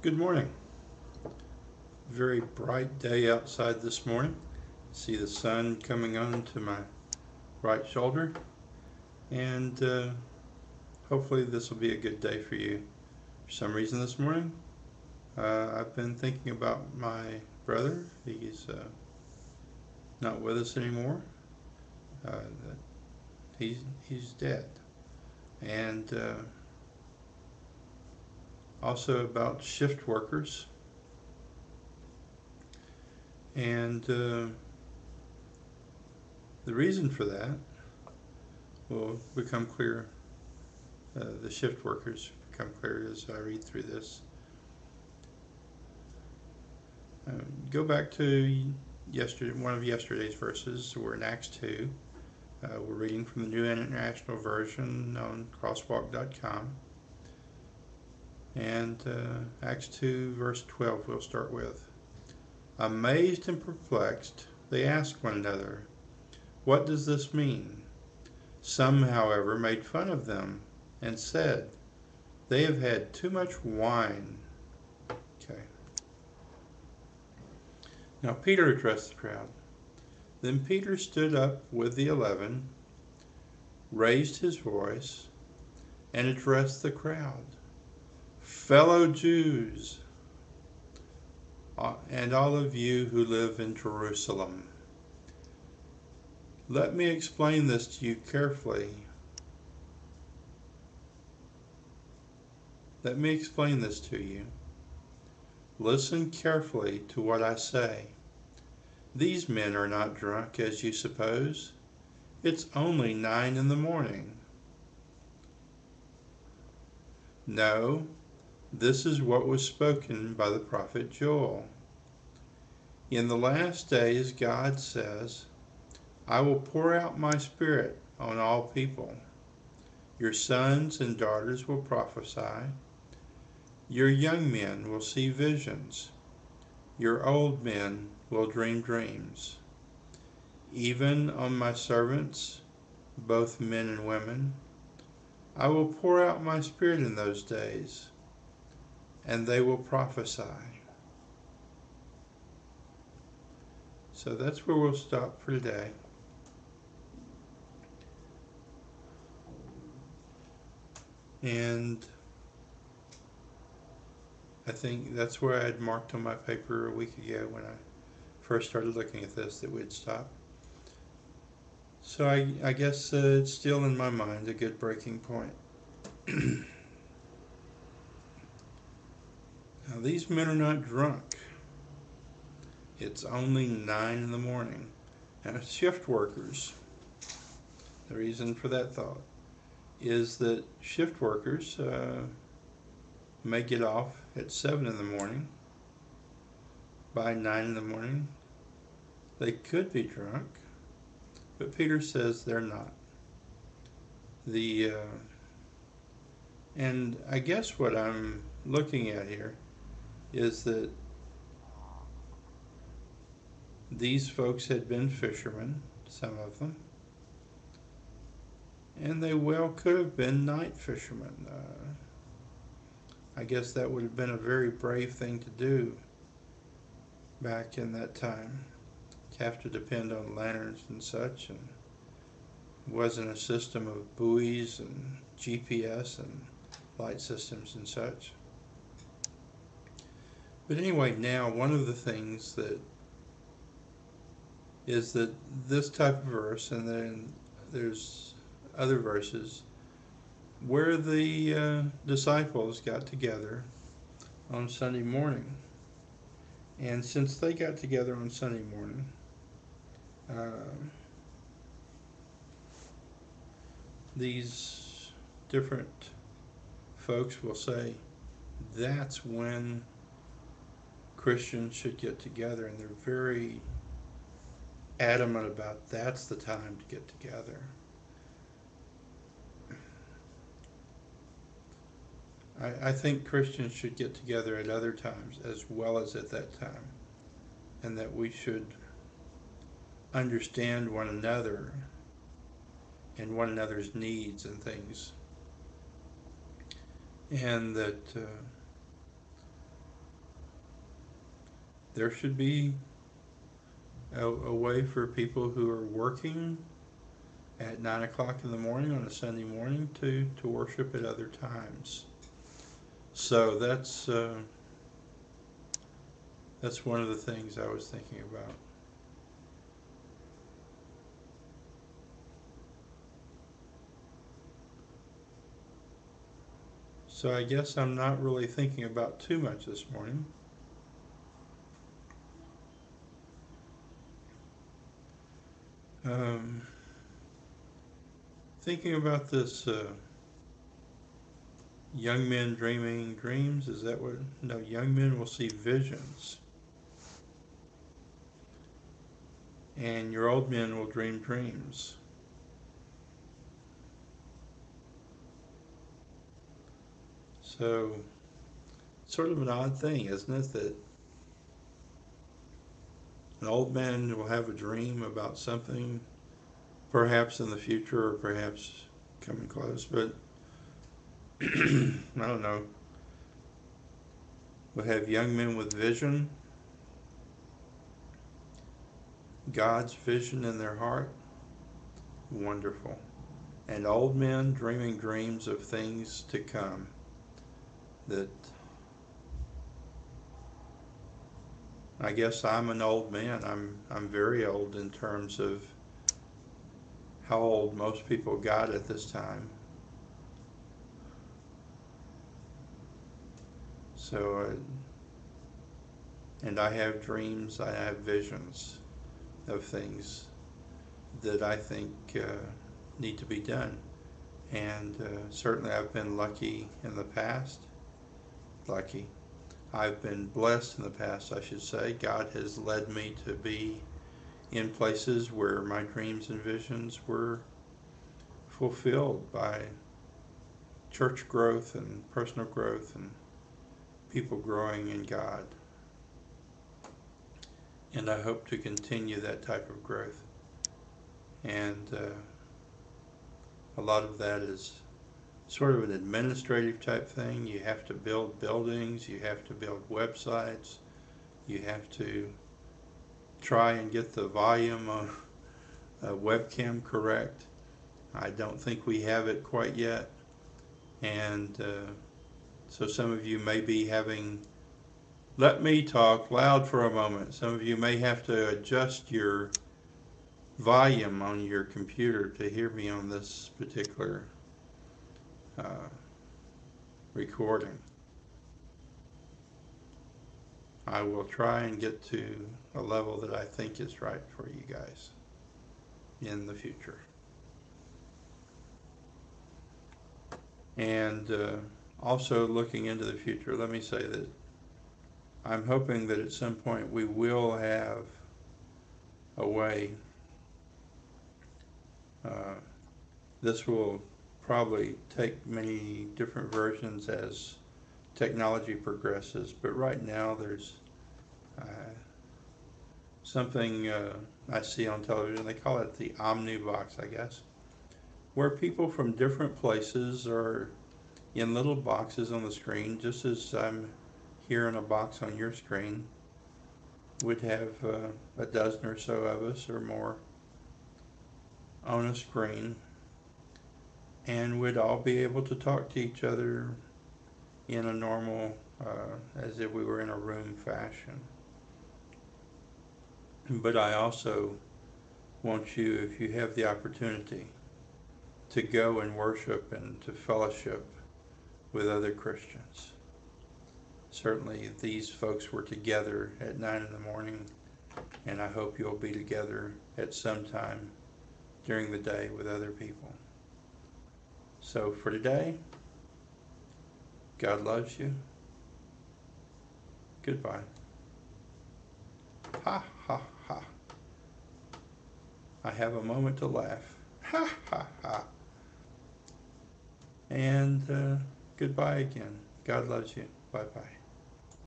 Good morning. Very bright day outside this morning. See the sun coming on to my right shoulder, and hopefully this will be a good day for you. For some reason this morning, I've been thinking about my brother. He's not with us anymore. Uh, he's dead, and also about shift workers. And the reason for that will become clear. The shift workers become clear as I read through this. Go back to one of yesterday's verses. We're in Acts 2. We're reading from the New International Version on crosswalk.com. And Acts 2, verse 12, we'll start with. Amazed and perplexed, they asked one another, "What does this mean?" Some, however, made fun of them and said, "They have had too much wine." Okay. Now Peter addressed the crowd. Then Peter stood up with the 11, raised his voice, and addressed the crowd. "Fellow Jews, and all of you who live in Jerusalem, let me explain this to you carefully. Let me explain this to you. Listen carefully to what I say. These men are not drunk as you suppose. It's only 9 in the morning. No, this is what was spoken by the prophet Joel. In the last days, God says, I will pour out my spirit on all people. Your sons and daughters will prophesy. Your young men will see visions. Your old men will dream dreams. Even on my servants, both men and women, I will pour out my spirit in those days, and they will prophesy. So that's where we'll stop for today. And I think that's where I had marked on my paper a week ago when I first started looking at this that we'd stop. So I guess it's still in my mind a good breaking point. Now these men are not drunk. It's only 9 in the morning. Now shift workers, the reason for that thought is that shift workers may get off at 7 in the morning. By 9 in the morning, they could be drunk, but Peter says they're not. And I guess what I'm looking at here is that these folks had been fishermen, some of them, and they well could have been night fishermen. I guess that would have been a very brave thing to do back in that time. To have to depend on lanterns and such, and wasn't a system of buoys and GPS and light systems and such. But anyway, now one of the things that is that this type of verse, and then there's other verses where the disciples got together on Sunday morning. And since they got together on Sunday morning, these different folks will say that's when Christians should get together, and they're very adamant about that's the time to get together. I think Christians should get together at other times as well as at that time, and that we should understand one another and one another's needs and things, and that there should be a way for people who are working at 9 o'clock in the morning on a Sunday morning to worship at other times. So that's one of the things I was thinking about. So I guess I'm not really thinking about too much this morning. Thinking about this young men dreaming dreams, is that what? No, young men will see visions. And your old men will dream dreams. So, sort of an odd thing, isn't it, that an old man will have a dream about something, perhaps in the future or perhaps coming close, but I don't know. We'll have young men with vision, God's vision in their heart. Wonderful. And old men dreaming dreams of things to come. That I guess I'm an old man. I'm very old in terms of how old most people got at this time. So, and I have dreams, I have visions of things that I think need to be done. And certainly I've been lucky in the past. I've been blessed in the past, I should say. God has led me to be in places where my dreams and visions were fulfilled by church growth and personal growth and people growing in God. And I hope to continue that type of growth. And a lot of that is sort of an administrative type thing. You have to build buildings, you have to build websites, you have to try and get the volume of a webcam correct. I don't think we have it quite yet. And so some of you may be having, let me talk loud for a moment. Some of you may have to adjust your volume on your computer to hear me on this particular recording. I will try and get to a level that I think is right for you guys in the future. And also looking into the future, let me say that I'm hoping that at some point we will have a way. This will probably take many different versions as technology progresses, but right now there's something I see on television. They call it the Omnibox, I guess, where people from different places are in little boxes on the screen, just as I'm here in a box on your screen. Would have a dozen or so of us or more on a screen, and we'd all be able to talk to each other in a normal, as if we were in a room fashion. But I also want you, if you have the opportunity, to go and worship and to fellowship with other Christians. Certainly these folks were together at 9 in the morning, and I hope you'll be together at some time during the day with other people. So for today, God loves you. Goodbye. Ha, ha, ha. I have a moment to laugh. Ha, ha, ha. And goodbye again. God loves you. Bye-bye.